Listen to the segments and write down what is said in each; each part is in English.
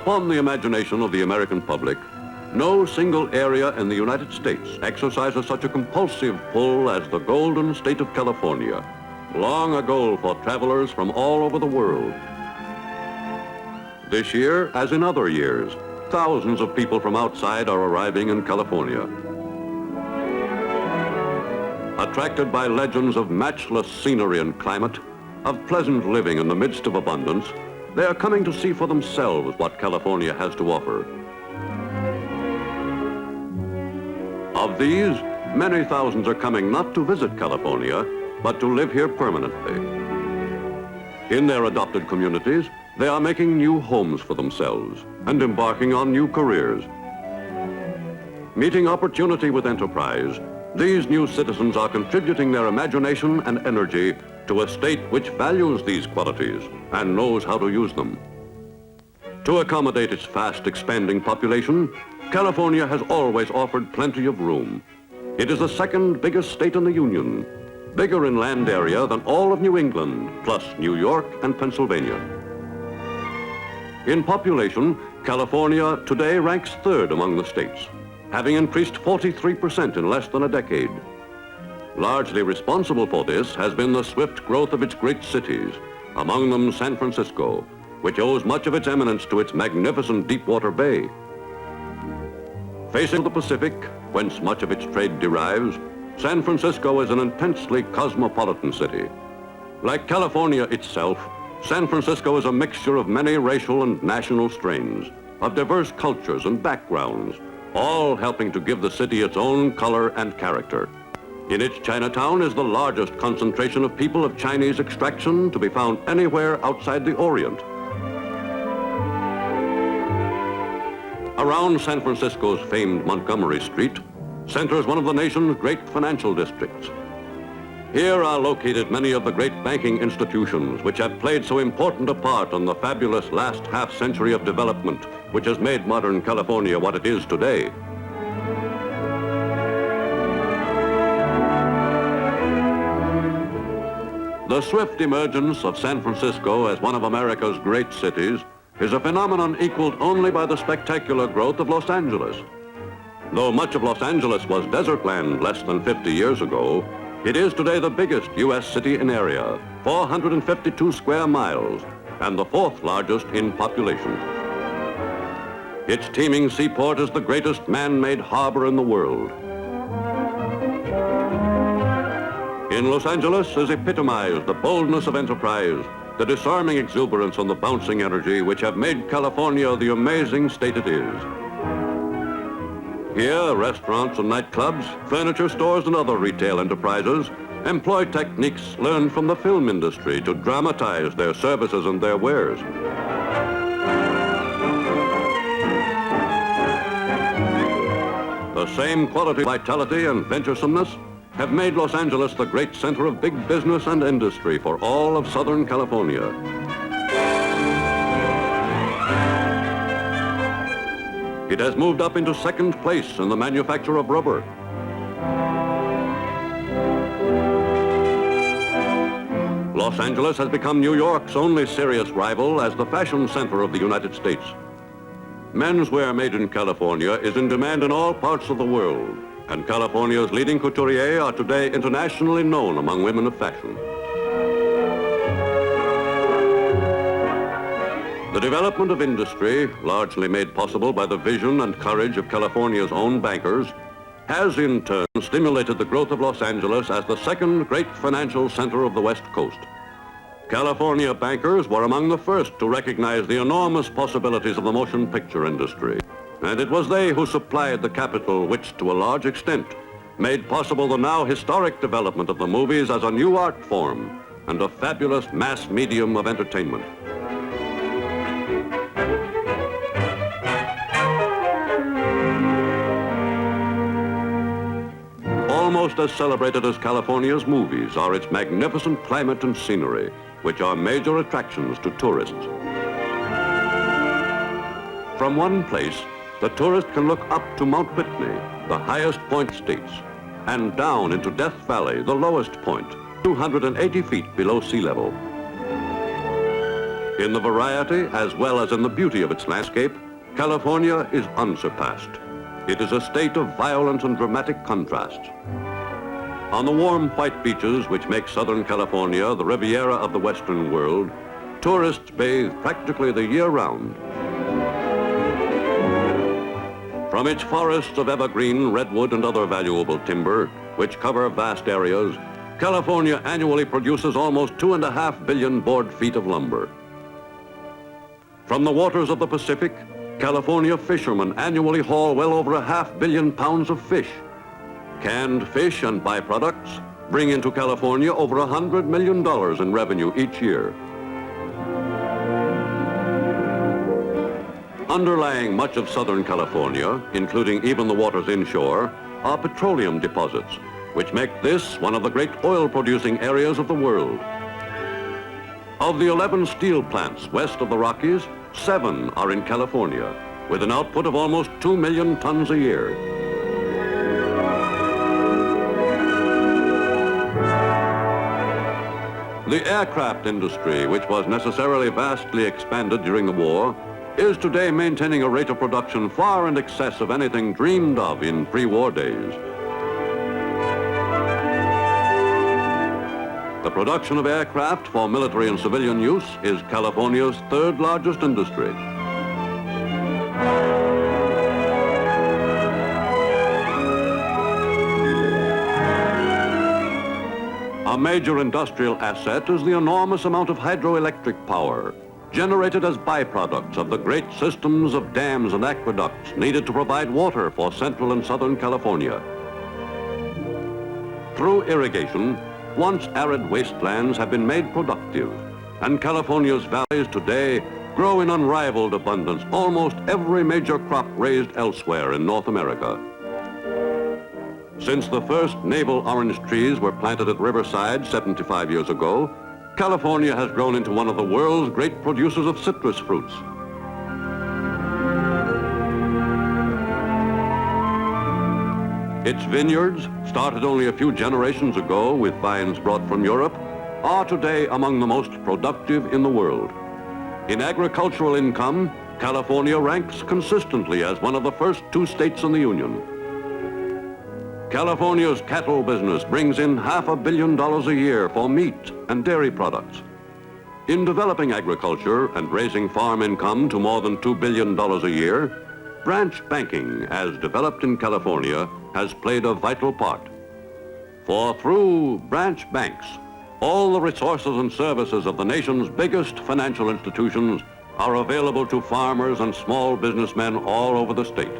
Upon the imagination of the American public, no single area in the United States exercises such a compulsive pull as the golden state of California, long a goal for travelers from all over the world. This year, as in other years, thousands of people from outside are arriving in California. Attracted by legends of matchless scenery and climate, of pleasant living in the midst of abundance, they are coming to see for themselves what California has to offer. Of these, many thousands are coming not to visit California, but to live here permanently. In their adopted communities, they are making new homes for themselves and embarking on new careers. Meeting opportunity with enterprise, these new citizens are contributing their imagination and energy to a state which values these qualities and knows how to use them. To accommodate its fast expanding population, California has always offered plenty of room. It is the second biggest state in the Union, bigger in land area than all of New England, plus New York and Pennsylvania. In population, California today ranks third among the states, having increased 43% in less than a decade. Largely responsible for this has been the swift growth of its great cities, among them San Francisco, which owes much of its eminence to its magnificent Deepwater Bay. Facing the Pacific, whence much of its trade derives, San Francisco is an intensely cosmopolitan city. Like California itself, San Francisco is a mixture of many racial and national strains, of diverse cultures and backgrounds, all helping to give the city its own color and character. In its Chinatown is the largest concentration of people of Chinese extraction to be found anywhere outside the Orient. Around San Francisco's famed Montgomery Street centers one of the nation's great financial districts. Here are located many of the great banking institutions which have played so important a part in the fabulous last half-century of development which has made modern California what it is today. The swift emergence of San Francisco as one of America's great cities is a phenomenon equaled only by the spectacular growth of Los Angeles. Though much of Los Angeles was desert land less than 50 years ago, it is today the biggest U.S. city in area, 452 square miles, and the fourth largest in population. Its teeming seaport is the greatest man-made harbor in the world. In Los Angeles is epitomized the boldness of enterprise, the disarming exuberance and the bouncing energy which have made California the amazing state it is. Here, restaurants and nightclubs, furniture stores and other retail enterprises employ techniques learned from the film industry to dramatize their services and their wares. The same quality, vitality, and venturesomeness have made Los Angeles the great center of big business and industry for all of Southern California. It has moved up into second place in the manufacture of rubber. Los Angeles has become New York's only serious rival as the fashion center of the United States. Menswear made in California is in demand in all parts of the world, and California's leading couturiers are today internationally known among women of fashion. The development of industry, largely made possible by the vision and courage of California's own bankers, has in turn stimulated the growth of Los Angeles as the second great financial center of the West Coast. California bankers were among the first to recognize the enormous possibilities of the motion picture industry, and it was they who supplied the capital which, to a large extent, made possible the now historic development of the movies as a new art form and a fabulous mass medium of entertainment. Almost as celebrated as California's movies are its magnificent climate and scenery, which are major attractions to tourists. From one place, the tourist can look up to Mount Whitney, the highest point in the States, and down into Death Valley, the lowest point, 280 feet below sea level. In the variety as well as in the beauty of its landscape, California is unsurpassed. It is a state of violent and dramatic contrasts. On the warm white beaches which make Southern California the Riviera of the Western world, tourists bathe practically the year round. From its forests of evergreen, redwood, and other valuable timber, which cover vast areas, California annually produces almost 2.5 billion board feet of lumber. From the waters of the Pacific, California fishermen annually haul well over 500 million pounds of fish. Canned fish and byproducts bring into California over $100 million in revenue each year. Underlying much of Southern California, including even the waters inshore, are petroleum deposits, which make this one of the great oil-producing areas of the world. Of the 11 steel plants west of the Rockies, 7 are in California, with an output of almost 2 million tons a year. The aircraft industry, which was necessarily vastly expanded during the war, is today maintaining a rate of production far in excess of anything dreamed of in pre-war days. The production of aircraft for military and civilian use is California's third largest industry. A major industrial asset is the enormous amount of hydroelectric power generated as byproducts of the great systems of dams and aqueducts needed to provide water for Central and Southern California. Through irrigation, once arid wastelands have been made productive, and California's valleys today grow in unrivaled abundance almost every major crop raised elsewhere in North America. Since the first navel orange trees were planted at Riverside 75 years ago, California has grown into one of the world's great producers of citrus fruits. Its vineyards, started only a few generations ago with vines brought from Europe, are today among the most productive in the world. In agricultural income, California ranks consistently as one of the first 2 states in the Union. California's cattle business brings in $500 million a year for meat and dairy products. In developing agriculture and raising farm income to more than $2 billion a year, branch banking, as developed in California, has played a vital part. For through branch banks, all the resources and services of the nation's biggest financial institutions are available to farmers and small businessmen all over the state.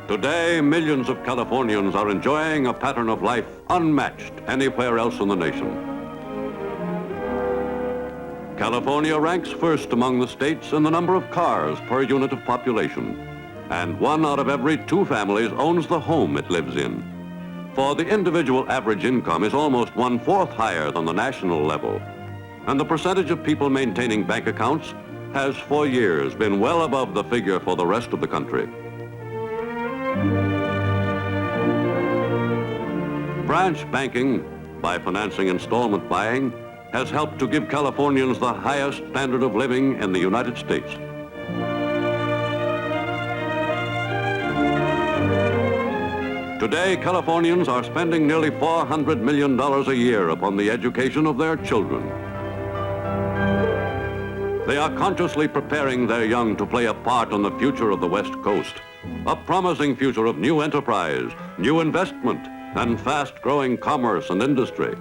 Today, millions of Californians are enjoying a pattern of life unmatched anywhere else in the nation. California ranks first among the states in the number of cars per unit of population, and 1 out of every 2 families owns the home it lives in. For the individual average income is almost 1/4 higher than the national level, and the percentage of people maintaining bank accounts has for years been well above the figure for the rest of the country. Branch banking, by financing installment buying, has helped to give Californians the highest standard of living in the United States. Today, Californians are spending nearly $400 million a year upon the education of their children. They are consciously preparing their young to play a part in the future of the West Coast, a promising future of new enterprise, new investment, and fast-growing commerce and industry.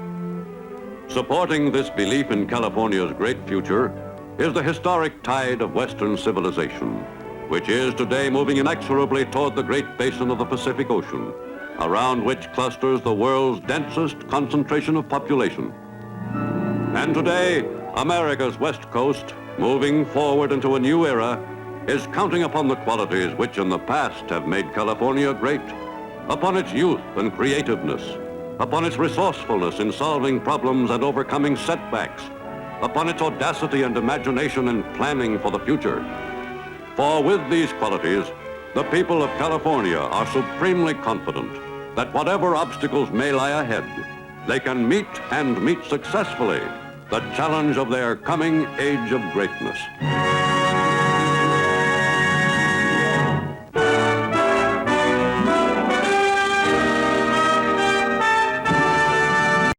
Supporting this belief in California's great future is the historic tide of Western civilization, which is today moving inexorably toward the great basin of the Pacific Ocean, around which clusters the world's densest concentration of population. And today, America's West Coast, moving forward into a new era, is counting upon the qualities which in the past have made California great, upon its youth and creativeness, upon its resourcefulness in solving problems and overcoming setbacks, upon its audacity and imagination in planning for the future. For with these qualities, the people of California are supremely confident that whatever obstacles may lie ahead, they can meet and meet successfully the challenge of their coming age of greatness.